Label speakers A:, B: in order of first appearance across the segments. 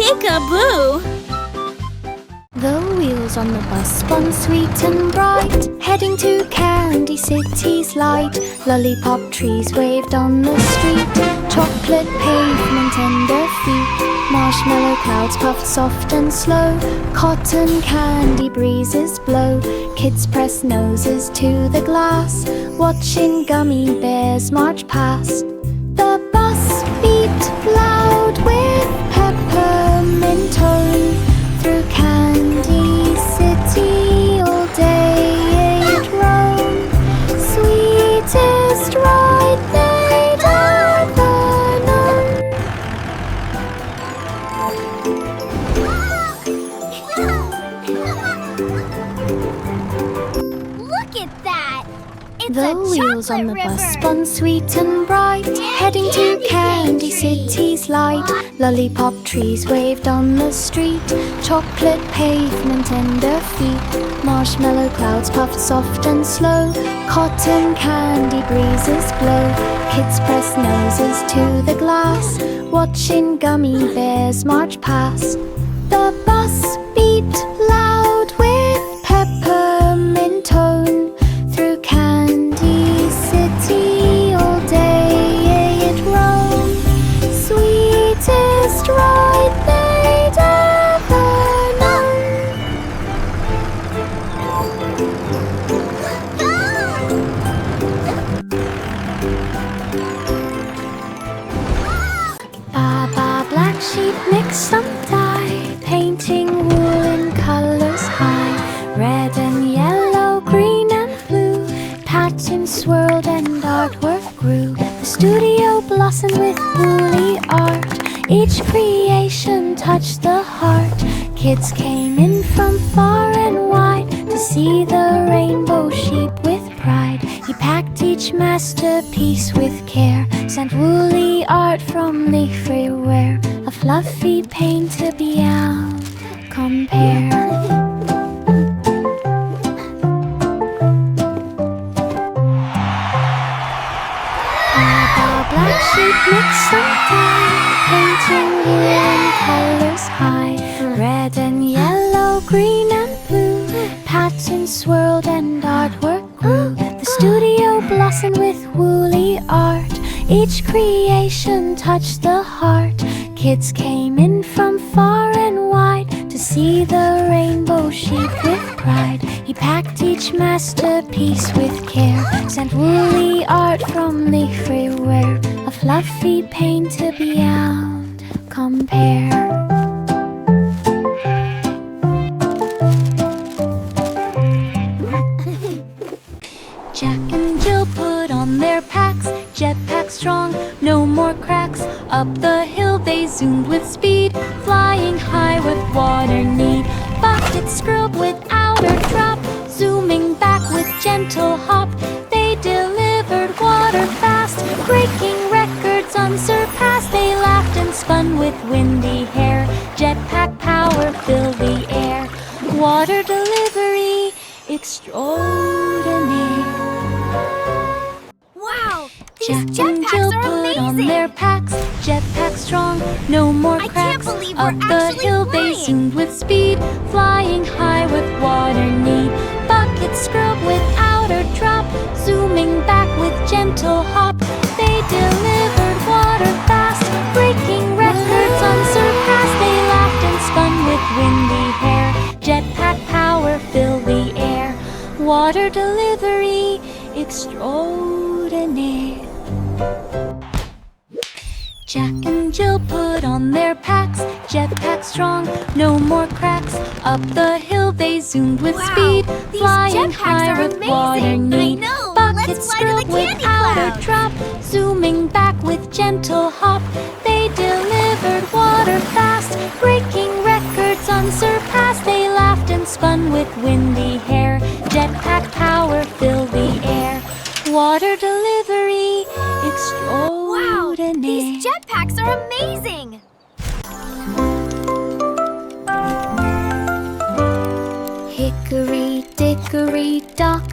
A: Peek-a-boo!
B: The wheels on the bus spun sweet and bright, heading to Candy City's light. Lollipop trees waved on the street, chocolate pavement under feet. Marshmallow clouds puffed soft and slow, cotton candy breezes blow. Kids press noses to the glass, watching gummy bears march past. The bus beat loud with peppermint tone, through Candy City all day it roamed. Sweetest ride they'd ever known.
A: Look at that! It's
B: The
A: a
B: wheels on the
A: chocolate
B: bus
A: river.
B: spun sweet and bright, heading to Candy City's light. Lollipop trees waved on the street, chocolate pavement under feet. Marshmallow clouds puffed soft and slow, cotton candy breezes blow. Kids press noses to the glass, watching gummy bears march past. The bus beat loud with peppermint tone, through Candy City all day it roamed. Sweetest ride they'd ever known. Baba black sheep mixed some dye, painting wool in colors high. Red and yellow, green and blue, patterns swirled and artwork grew. The studio blossomed with woolly art, each creation touched the heart. Kids came in from far and wide to see the rainbow sheep with pride. He packed each masterpiece with care, sent woolly art from leaf everywhere. A fluffy paint to beyond compare. Black sheep mixed some dye, painting wool in colors high. Red and yellow, green and blue, patterns swirled and artwork grew. The studio blossomed with woolly art, each creation touched the heart. Kids came in from far and wide to see the rainbow sheep with pride. He packed each masterpiece with care, sent woolly art from leaf everywhere. A fluffy paint to beyond compare. Jack and Jill put on their packs, jetpack strong, no more cracks. Up the hill they zoomed with speed, flying high with water need. Buckets scrubbed without a drop, zooming back with gentle hop. They delivered water fast, breaking records unsurpassed. They laughed and spun with windy hair, jetpack power filled the air. Water delivery extraordinaire.
A: Wow!
B: Jack
A: These
B: and Jill
A: jetpacks are
B: put on
A: amazing!
B: their packs, jetpack strong, no more
A: I can't
B: cracks.
A: believe we're
B: Up the
A: actually
B: hill they
A: flying.
B: zoomed with speed, flying high with water need. Buckets scrubbed without a drop, zooming back with gentle hop. They delivered water fast, breaking records unsurpassed. They laughed and spun with windy hair, jetpack power filled the air. Water delivery extraordinaire. Jack and Jill put on their packs, jetpack strong, no more cracks. Up the hill they zoomed with speed,
A: These
B: flying
A: jetpacks
B: high
A: are
B: with water
A: amazing.
B: need.
A: I know.
B: Buckets
A: Let's fly to the
B: scrubbed
A: candy
B: without a
A: clouds.
B: drop, zooming back with gentle hop. They delivered water fast, breaking records unsurpassed. They laughed and spun with windy hair, jetpack power filled the air. Water delivery extraordinaire.
A: Wow! These jetpacks are amazing!
B: Hickory dickory dock,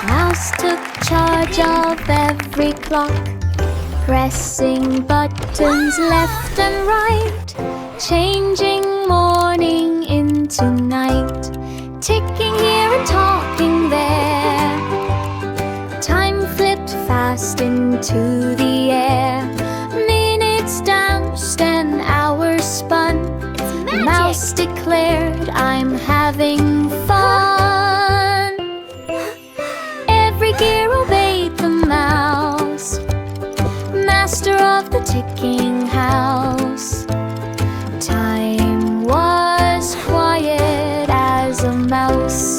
B: Mouse took charge of every clock. pressing buttons left and right, changing morning into night, ticking here and talking there. Time flipped fast into the air. Minutes danced and hours spun. The mouse declared, "I'm having fun." Every gear obeyed the mouse, master of the ticking house. Time was quiet as a mouse.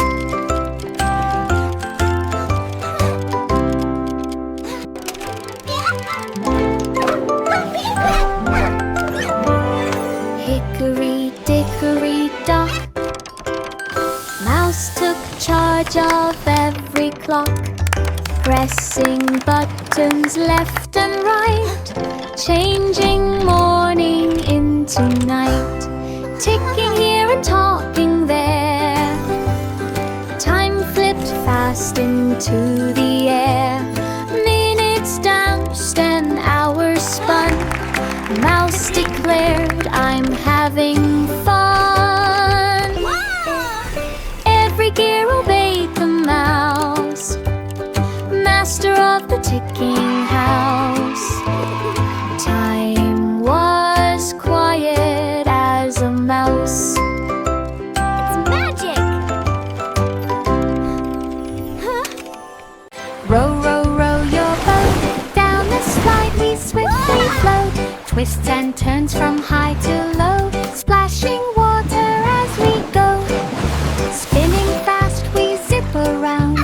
B: Hickory dickory dock, mouse took charge of every clock, pressing buttons left and right, changing morning into night, ticking here and talking there. Time flipped fast into the air. Minutes danced and hours spun. The mouse declared, "I'm having fun." Every gear obeyed the mouse, master of the ticking house. Time was quiet as a mouse.
A: It's magic!
B: Row, row, row your boat down the slide we swiftly float. Twists and turns from high to low, splashing water as we go. Spinning fast we zip around,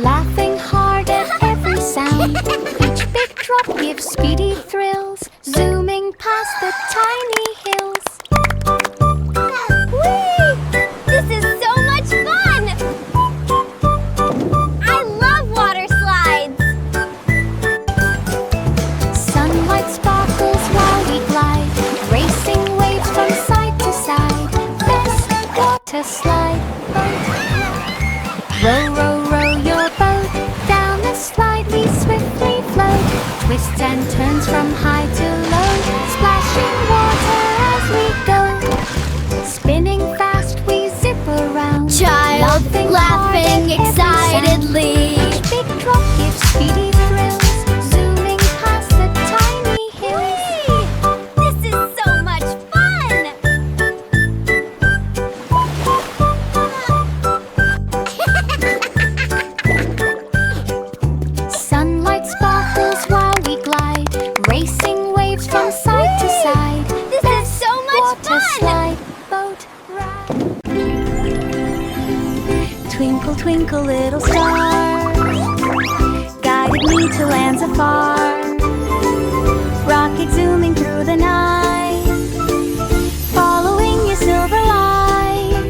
B: laughing hard at every sound. Each big drop gives speedy thrills, zooming past the tiny hills.
A: Whee! This is so much fun! I love water slides!
B: Sunlight sparkles while we glide, racing waves from side to side. Best water slide boat. Row, row, row your boat down the slide we swiftly float. Twists and turns from high to low, splashing water as we go. Spinning fast we zip around,
A: Child laughing
B: hard at every sound.
A: excitedly.
B: Each big drop gives speedy thrills, zooming past the tiny hills.
A: This is so much fun!
B: Sunlight sparkles while we glide, racing waves from side to side.
A: This is so much
B: Water
A: fun!
B: slide boat ride. Twinkle, twinkle, little star, guided me to lands afar. Rocket zooming through the night, following your silver light.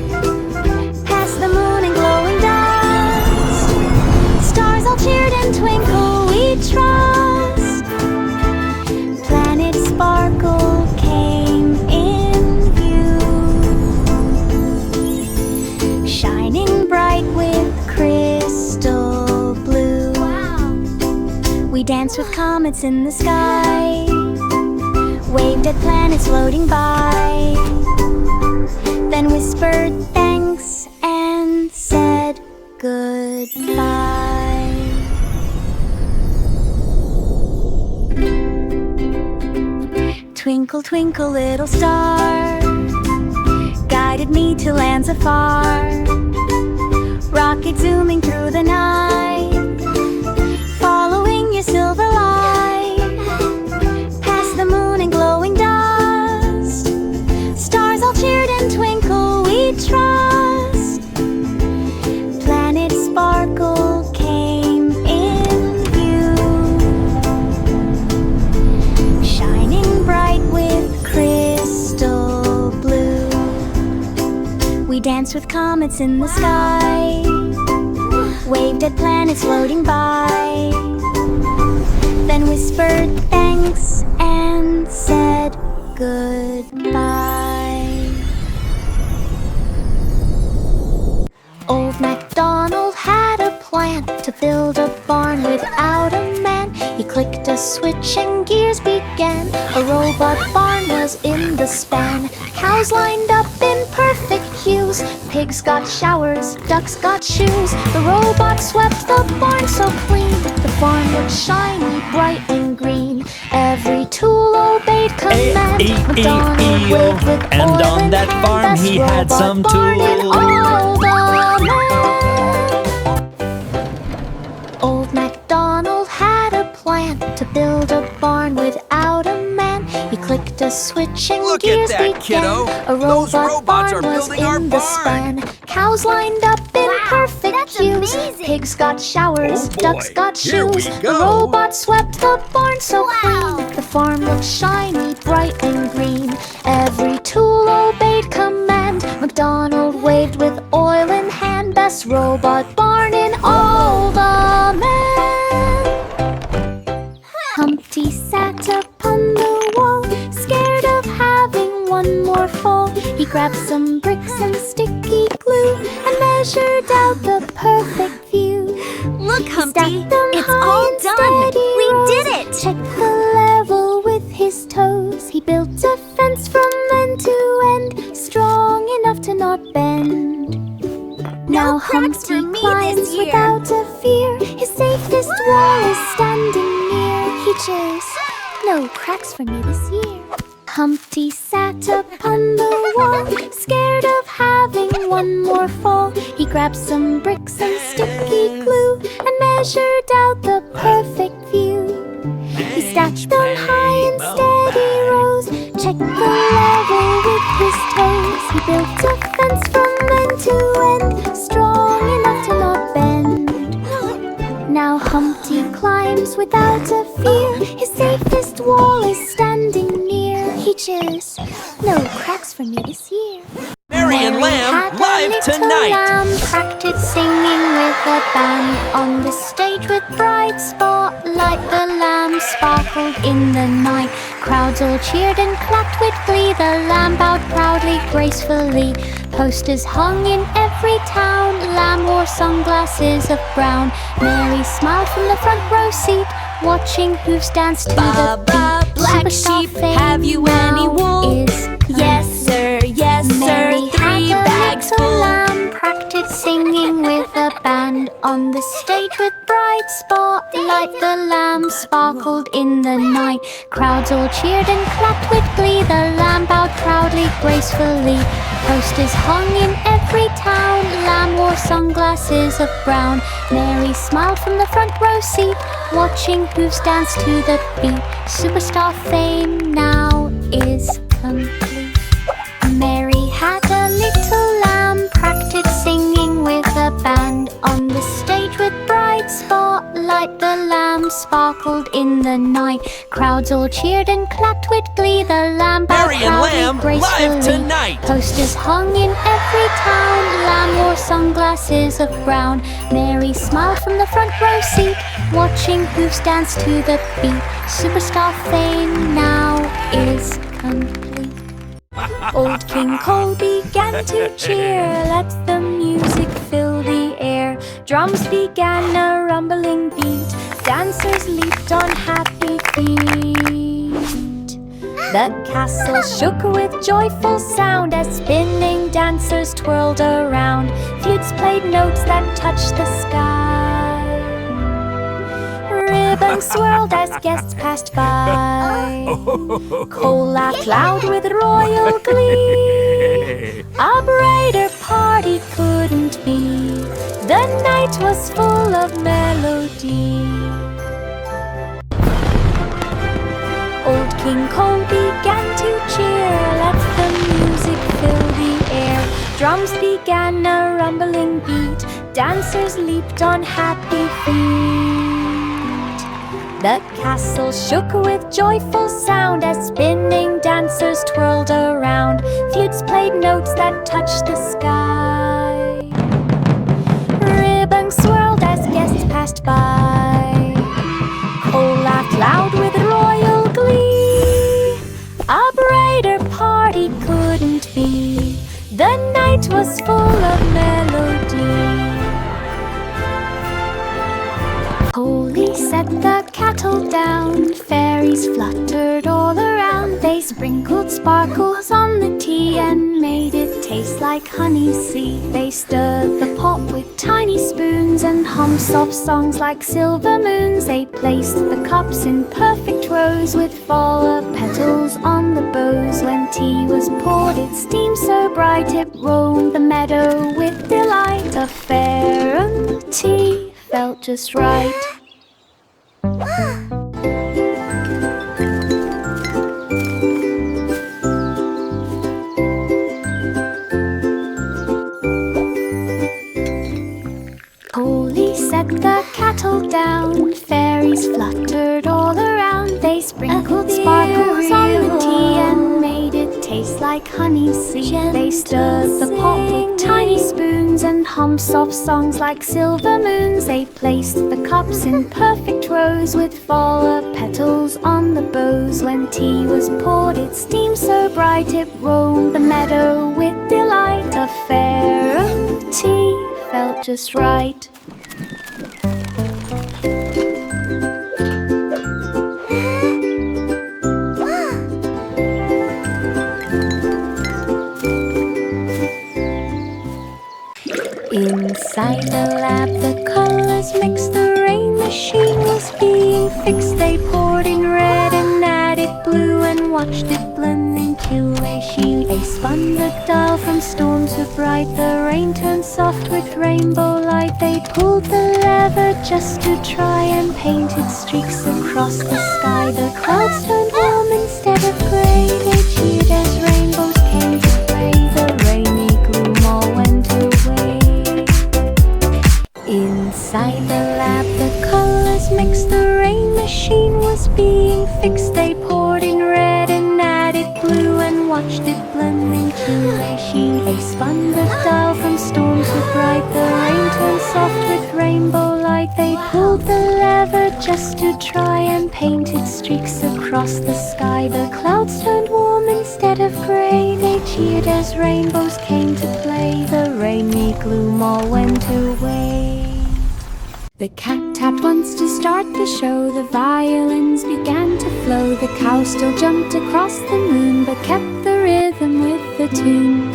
B: Past the moon and glowing dust, stars all cheered and twinkle, we trust. Planet Sparkle came in view, shining bright with crystal blue.
A: Wow!
B: We danced with comets in the sky, waved at planets floating by, then whispered thanks and said goodbye. Twinkle, twinkle, little star, guided me to lands afar. Rocket zooming through the night, following your silver light. Past the moon and glowing dust, stars all cheered and twinkle, we trust. Planet Sparkle came in view, shining bright with crystal blue. We danced with comets in the sky, waved at planets floating by, then whispered thanks and said goodbye. Old MacDonald had a plan to build a barn without a man. He clicked a a switch and gears began. A robot barn was in the span. Cows lined up in perfect queues. Pigs got showers, ducks got shoes. The robot swept the barn so clean. The farm looked shiny, bright and green. Every tool obeyed command. MacDonald waved with
C: And
B: oil
C: on
B: in
C: that
B: hand.
C: farm
B: Best
C: he had
B: robot
C: some
B: barn in
C: tools.
B: all the land. Old MacDonald had a plan to build a barn without a man. He clicked a switch and
D: Look at
B: gears
D: that,
B: began.
D: kiddo.
B: A
D: Those
B: robot
D: robots
B: barn
D: are
B: was
D: building our
B: in the
D: barn.
B: span. Cows lined up in
A: Wow,
B: perfect
A: that's
B: queues.
A: amazing.
B: Pigs got showers,
D: Oh boy,
B: ducks got
D: here we
B: shoes.
D: go.
B: The robot swept the barn so
A: Wow.
B: clean. The farm looked shiny, bright and green. Every tool obeyed command. MacDonald waved with oil in hand. Best robot barn in all the land. Humpty sat upon the wall, scared of having one more fall. He grabbed some bricks and sticky glue and measured out the perfect view.
A: Look, Humpty,
B: Stacked them
A: it's
B: high
A: all
B: in
A: done.
B: steady
A: We
B: rows.
A: did it.
B: Checked the level with his toes. He built a fence from end to end, strong enough to not bend. Now
A: cracks for
B: Humpty
A: me
B: climbs
A: this year.
B: without a fear. His safest wall is standing near. He cheers, no cracks for me this year. Humpty sat upon the wall, scared of having one more fall. He grabbed some bricks and sticky glue and measured out the perfect view. He stacked them high in steady rows, checked the level with his toes. He built a fence from end to end, strong enough to not bend. Now Humpty climbs without a fear. His safest wall is standing near. He cheers, no cracks for me this year.
D: Mary and
B: Mary
D: Lamb
B: had a
D: live
B: little
D: tonight.
B: lamb, practiced singing with a band on the stage with bright spotlight. The lamb sparkled in the night. Crowds all cheered and clapped with glee. The lamb bowed proudly, gracefully. Posters hung in every town. Lamb wore sunglasses of brown. Mary smiled from the front row seat, watching hooves dance to the beat.
E: Black
B: Superstar
E: sheep,
B: fame
E: have you
B: now
E: any wool?
B: is
E: Yes, sir, yes,
B: Mary
E: sir, 3
B: had a
E: bags
B: little
E: full.
B: lamb, practiced singing with a band on the stage with bright spotlight. The lamb sparkled in the night. Crowds all cheered and clapped with glee. The lamb bowed proudly, gracefully. Posters hung in every town. Lamb wore sunglasses of brown. Mary smiled from the front row seat, watching hooves dance to the beat. Superstar fame now is complete. Mary had a little lamb, practiced singing with a band on the stage with bright spotlight. The lamb sparkled in the night. Crowds all cheered and clapped with glee. The lamb bowed
D: Mary and
B: proudly,
D: Lamb
B: gracefully.
D: live tonight.
B: Posters hung in every town. Lamb wore sunglasses of brown. Mary smiled from the front row seat, watching hooves dance to the beat. Superstar fame now is complete. Old King Cole began to cheer. Let the music fill the air. Drums began a rumbling beat. Dancers leaped on happy feet. The castle shook with joyful sound as spinning dancers twirled around. Flutes played notes that touched the sky. Ribbons swirled as guests passed by. Cole laughed loud with royal glee. A brighter party couldn't be. The night was full of melody. Old King Cole began to cheer. Let the music fill the air. Drums began a rumbling beat. Dancers leaped on happy feet. The castle shook with joyful sound as spinning dancers twirled around. Flutes played notes that touched the sky. Ribbons swirled as guests passed by. Cole laughed loud with royal glee. A brighter party couldn't be. The night was full of melody. Coley set the cat kettle down, fairies fluttered all around. They sprinkled sparkles on the tea and made it taste like honey. See, they stirred the pot with tiny spoons and hummed soft songs like silver moons. They placed the cups in perfect rows with flower petals on the bows. When tea was poured, it steamed so bright it roamed the meadow with delight. A fairy tea felt just right. Polly set the kettle down, fairies fluttered all around. They sprinkled sparkles on the tea and made it taste like honey. See, they stirred the pot with tiny spoons and hummed soft songs like silver moons. They placed the cups in perfect rows with flower petals on the bows. When tea was poured, it steamed so bright it roamed the meadow with delight. A fairy tea felt just right. Inside the lab, the colors mixed. The rain machine was being fixed. They poured in red and added blue and watched it blend into a sheen. They spun the dial from storm to bright. The rain turned soft with rainbow light. They pulled the lever just to try and painted streaks across the sky. The clouds turned warm instead of gray. They cheered as rainbows came to play. The rainy gloom all went away. Inside the lab, the colors mixed. The rain machine was being fixed. They poured in red and added blue and watched it blend into a sheen. They spun the dial from storm to bright. The rain turned soft with rainbow light. They pulled the lever just to try and painted streaks across the sky. The clouds turned warm instead of gray. They cheered as rainbows came to play. The rainy gloom all went away. The cat tapped once to start the show. The violins began to flow. The cow still jumped across the moon, but kept the rhythm with the tune.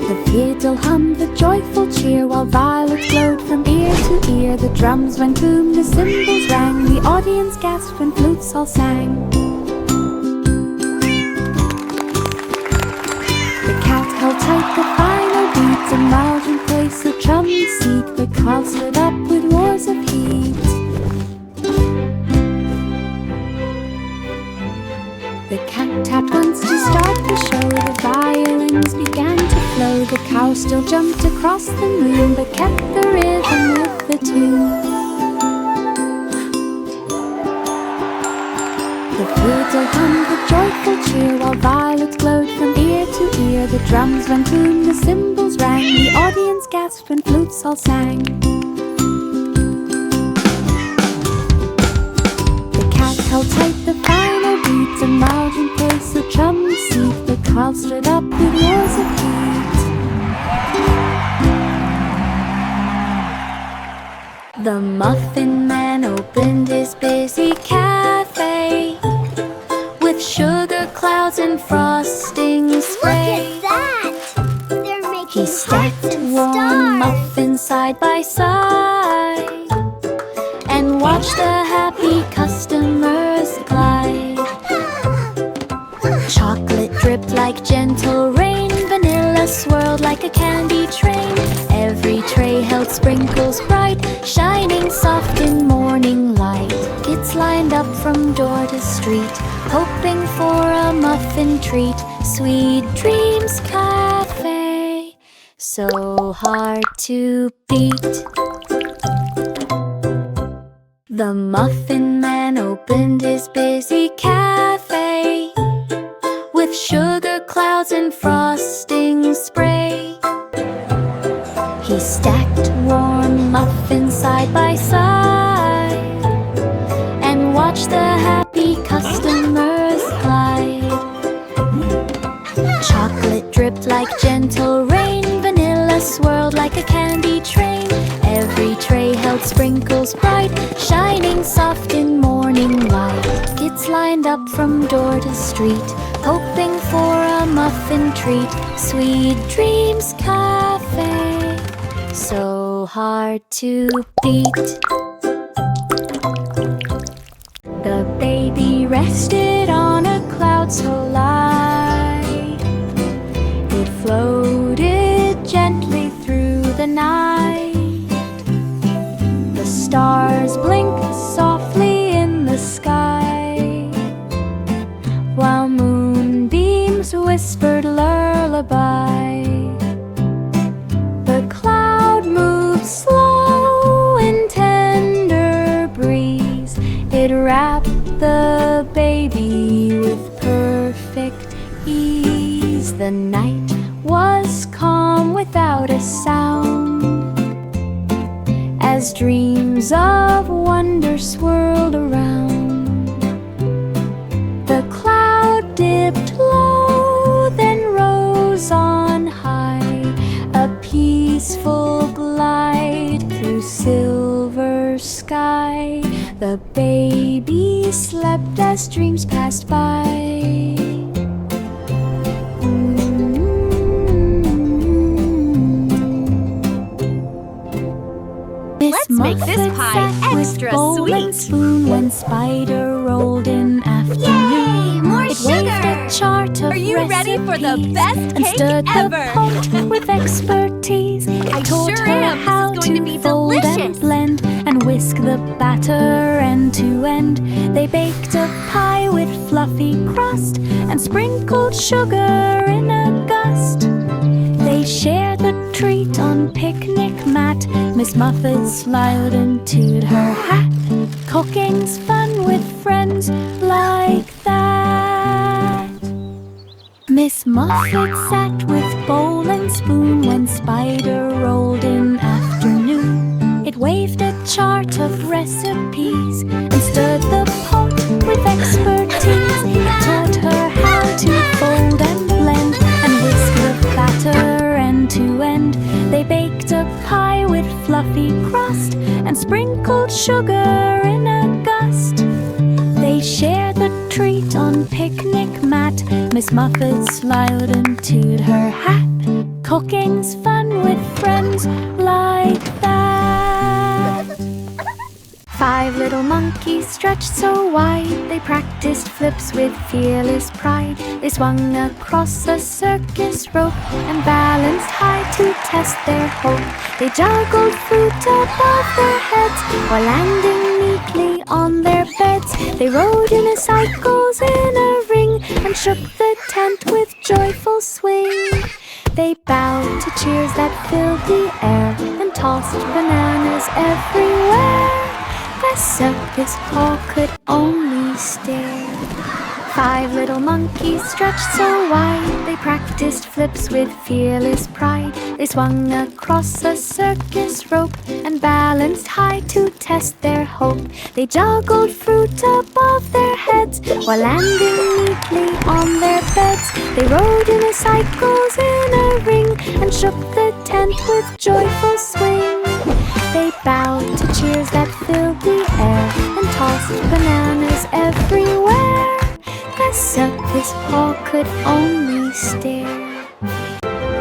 B: The fiddle hummed the joyful cheer, while Violet glowed from ear to ear. The drums went boom, the cymbals rang. The audience gasped when flutes all sang. The cat held tight the final beats. A margin place a trumpet seat. The crowd stood up with roars of heat. The cat tapped once to start the show. The violins began to flow. The cow still jumped across the moon, but kept the rhythm with the tune. The fiddle hummed the joyful cheer, while Violet glowed from ear to ear. The drums went boom, the cymbals rang. The audience gasped when flutes all sang. The cat held tight the final beats. A margin place a trumpet seat. The crowd stood up with roars of heat. The Muffin Man opened his busy cafe with sugar clouds and frosting spray.
A: Look at that! They're making
B: He stacked
A: hearts and
B: warm
A: stars.
B: muffins side by side and watched the happy customers glide. Chocolate dripped like gentle rain. Vanilla swirled like a candy train. Every tray held sprinkles bright, shining soft in morning light. Kids lined up from door to street, hoping for a muffin treat. Sweet Dreams Cafe, so hard to beat. The Muffin Man opened his busy cafe with sugar clouds and frosting spray. He stacked warm muffins side by side and watched the happy customers glide. Chocolate dripped like gentle rain. Vanilla swirled like a candy train. Every tray up from door to street, hoping for a muffin treat. Sweet Dreams Cafe, so hard to beat. The baby rested on a cloud so light, it floated gently through the night. The stars blinked softly in the sky, while moonbeams whispered lullaby. The cloud moved slow in tender breeze, it wrapped the baby with perfect ease. The night was calm without a sound, as dreams of wonder swirled around. The cloud dipped low, then rose on high, a peaceful glide through silver sky. The baby slept as dreams passed by.
E: Let's make this pie extra
B: bowl and
E: sweet.
B: spoon when Spider rolled in afternoon.
A: Yay, more
B: It waved a
A: sugar.
B: chart of
E: Are you ready for the
B: recipes
E: best
B: and
E: cake
B: stirred
E: ever?
B: the pot with expertise.
E: I
B: taught
E: sure
B: her
E: am. This
B: how
E: is going to be
B: fold
E: delicious.
B: and blend and whisk the batter end to end. They baked a pie with fluffy crust and sprinkled sugar in a gust. They shared the treat on picnic mat. Miss Muffet smiled into her hat. Cooking's fun with friends like that. Miss Muffet sat with bowl and spoon when Spider rolled in afternoon. It waved a chart of recipes and stirred the pot with expertise. It taught her how to fold and blend and whisk the batter end to end. They baked a pie with fluffy crust and sprinkled sugar in a gust. They shared the treat on picnic mat. Miss Muffet smiled into her hat. Cooking's fun with friends like that. 5 little monkeys stretched so wide, they practiced flips with fearless pride. They swung across a circus rope and balanced high to test their hope. They juggled fruit above their heads while landing neatly on their beds. They rode unicycles in a ring and shook the tent with joyful swing. They bowed to cheers that filled the air and tossed bananas everywhere. The circus hall could only stare. 5 little monkeys stretched so wide, they practiced flips with fearless pride. They swung across a circus rope and balanced high to test their hope. They juggled fruit above their heads while landing neatly on their beds. They rode unicycles in a ring and shook the tent with joyful swing. They bowed to cheers that filled the air and tossed bananas everywhere. The circus hall could only stare.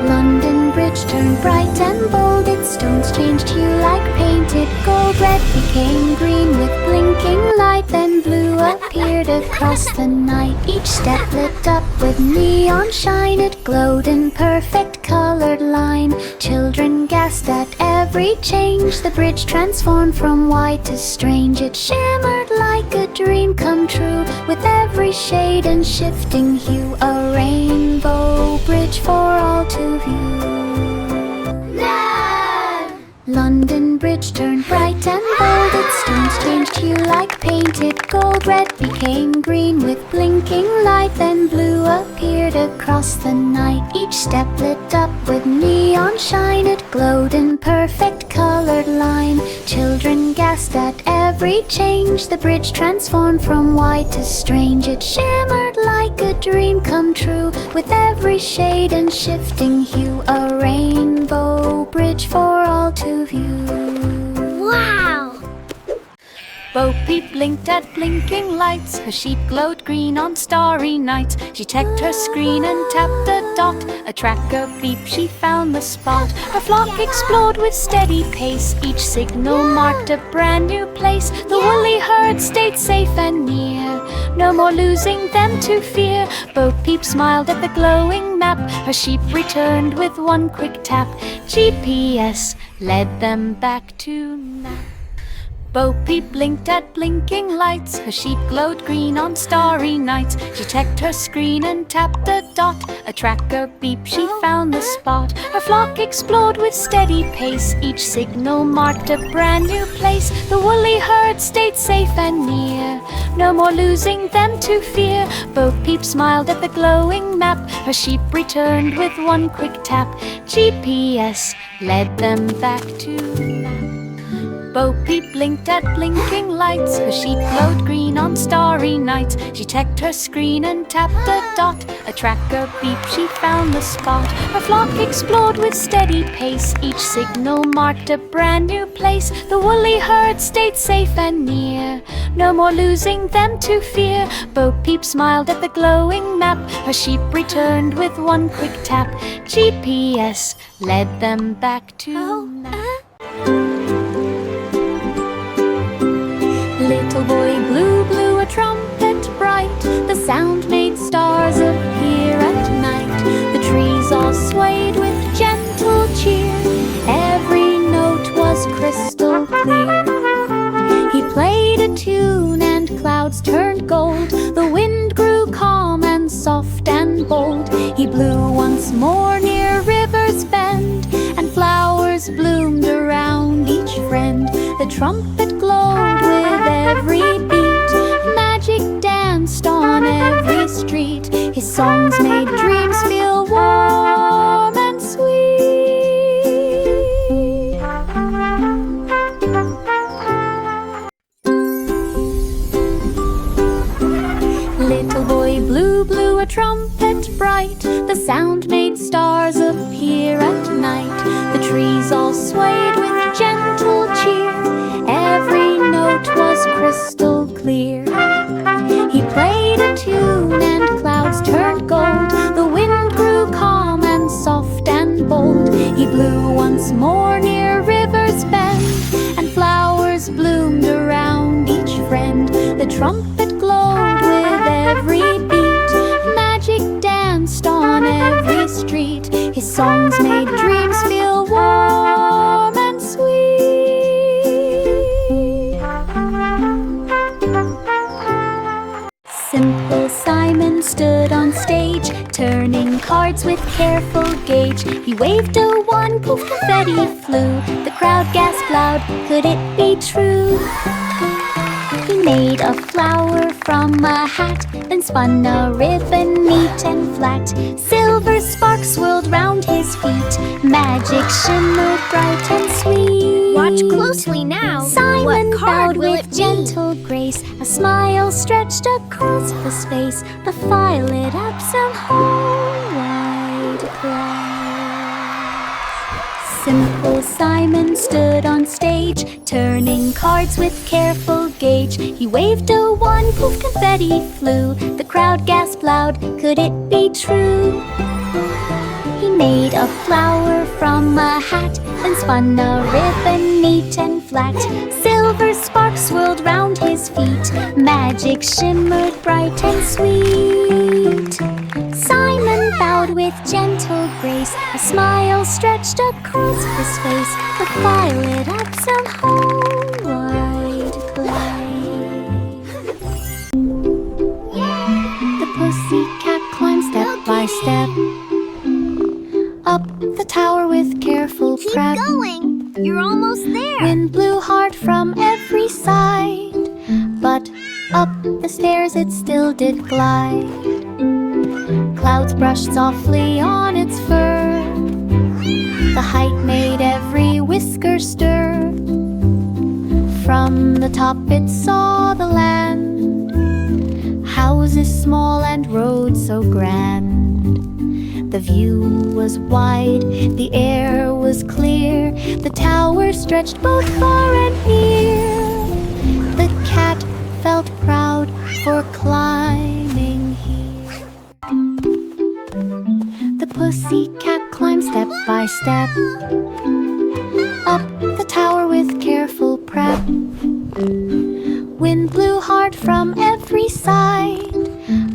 B: London Bridge turned bright and bold, its stones changed hue like painted gold. Red became green with blinking light, then blue appeared across the night. Each step lit up with neon shine, it glowed in perfect colored line. Children gasped at every change, the bridge transformed from white to strange. It shimmered like a dream come true, with every shade and shifting hue, a rainbow bridge for all to view. London Bridge turned bright and bold, its stones changed hue like painted gold. Red became green with blinking light, then blue appeared across the night. Each step lit up with neon shine, it glowed in perfect colored line. Children gasped at every change, the bridge transformed from white to strange. It shimmered like a dream come true, with every shade and shifting hue, a rainbow bridge for all to view.
A: Wow!
B: Bo Peep blinked at blinking lights. Her sheep glowed green on starry nights. She checked her screen and tapped a dot. A tracker beep, she found the spot. Her flock explored with steady pace. Each signal marked a brand new place. The woolly herd stayed safe and near. No more losing them to fear. Bo Peep smiled at the glowing map. Her sheep returned with one quick tap. GPS led them back to nap. Bo Peep blinked at blinking lights. Her sheep glowed green on starry nights. She checked her screen and tapped a dot. A tracker beep, she found the spot. Her flock explored with steady pace. Each signal marked a brand new place. The woolly herd stayed safe and near. No more losing them to fear. Bo Peep smiled at the glowing map. Her sheep returned with one quick tap. GPS led them back to nap. Bo Peep blinked at blinking lights. Her sheep glowed green on starry nights. She checked her screen and tapped a dot. A tracker beep, she found the spot. Her flock explored with steady pace. Each signal marked a brand new place. The woolly herd stayed safe and near. No more losing them to fear. Bo Peep smiled at the glowing map. Her sheep returned with one quick tap. GPS led them back to nap. Little boy blue blew a trumpet bright. The sound made stars appear at night. The trees all swayed with gentle cheer. Every note was crystal clear. He played a tune and clouds turned gold. The wind grew calm and soft and bold. He blew once more near River's Bend, and flowers bloomed around each friend. The trumpet glowed with every beat. Magic danced on every street. His songs made dreams feel warm and sweet. Little boy blue blew a trumpet bright. The sound made stars appear at night. The trees all swayed with gentle cheer. Every note was crystal clear. He played a tune and clouds turned gold. The wind grew calm and soft and bold. He blew once more near River's Bend, and flowers bloomed around each friend. The trumpet glowed with every beat. Magic danced on every street. His songs made dreams feel warm and sweet. Simple Simon stood on stage, turning cards with careful gauge. He waved a wand, poof, confetti flew. The crowd gasped loud, could it be true? He made a flower from a hat, then spun a ribbon neat and flat. Silver sparks swirled round his feet. Magic shimmered bright and sweet.
E: Watch closely now.
B: Simon
E: What card
B: bowed
E: will
B: with
E: it be?
B: gentle grace. A smile stretched across his face. The fire lit up some whole wide glass. Simple Simon stood on stage, turning cards with careful gauge. He waved a wand, poof, confetti flew. The crowd gasped loud, could it be true? He made a flower from a hat, then spun a ribbon neat and flat. Silver sparks swirled round his feet. Magic shimmered bright and sweet. Simon bowed with gentle grace. A smile stretched across his face. The fire lit up some whole wide place. The pussycat climbed step by step up the tower with careful
A: Keep
B: prep.
A: going. You're almost there.
B: Wind blew hard from every side, but up the stairs it still did glide. Clouds brushed softly on its fur. The height made every whisker stir. From the top it saw the land, houses small and roads so grand. The view was wide, the air was clear. The tower stretched both far and near. The felt proud for climbing here. The pussycat climbed step by step up the tower with careful prep. Wind blew hard from every side,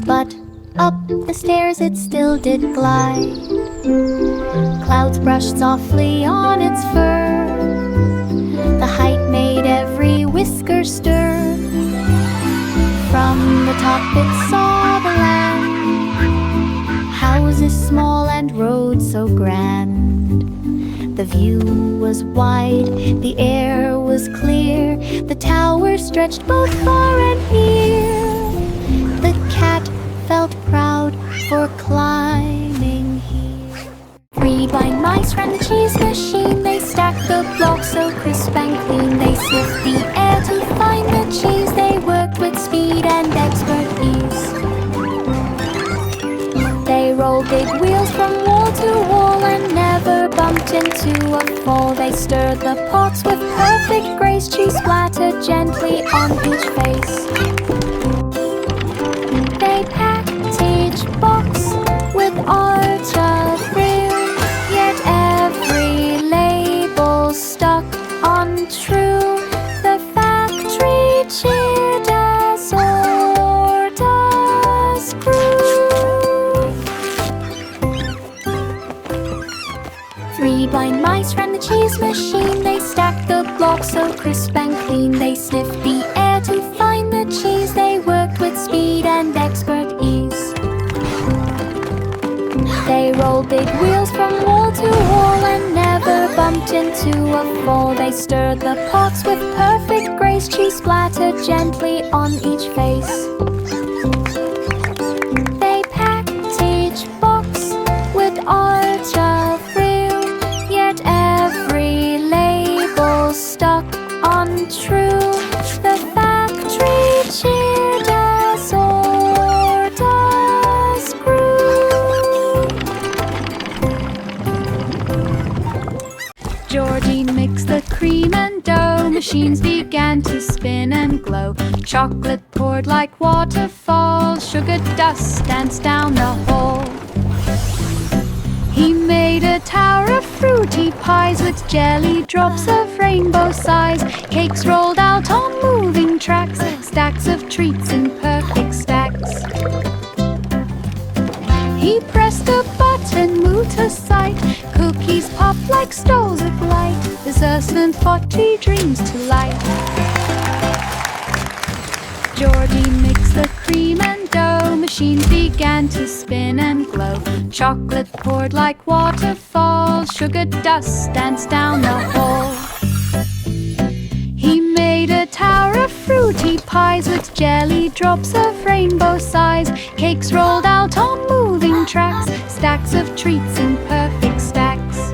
B: but up the stairs it still did glide. Clouds brushed softly on its fur. The height made every whisker stir. From the top it saw the land, houses small and roads so grand. The view was wide, the air was clear, the tower stretched both far and near. The cat felt proud for climbing here. 3 blind mice ran the cheese machine. They stacked the blocks so crisp and clean. They sniffed the air to find the cheese. They worked with speed and expert ease. They rolled big wheels from wall to wall and never bumped into a fall. They stirred the pots with perfect grace. Cheese splattered gently on each face. They packed each box with arch of room, yet every label stuck untrue. The factory cheered as orders grew. 3 blind mice ran the cheese machine. They stacked the blocks so crisp and clean. They sniffed the air to find the cheese. They worked with speed and expert ease. They rolled big wheels from wall to wall and never bumped into a fall. They stirred the pots with perfect grace. Cheese splattered gently on each face. They packed each box with arch of room, yet every label stuck untrue. The factory cheered as orders grew. Georgie mixed the cream and dough. Machines began to spin and glow. Chocolate poured like waterfalls. Sugar dust danced down the hall. He made a tower of fruity pies with jelly drops of rainbow size. Cakes rolled out on moving tracks, stacks of treats in perfect stacks. He pressed a button, moved to sight. Cookies popped like stoles of light. Desserts and 40 dreams to light. Georgie mixed the cream and dough. Machines began to spin and glow. Chocolate poured like waterfalls. Sugar dust danced down the hall. He made a tower of fruity pies with jelly drops of rainbow size. Cakes rolled out on moving tracks, stacks of treats in perfect stacks.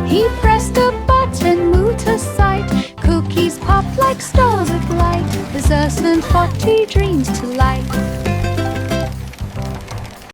B: He pressed a button, moved to sight. Cookies popped like stars of light. Desserts and 40 dreams to light.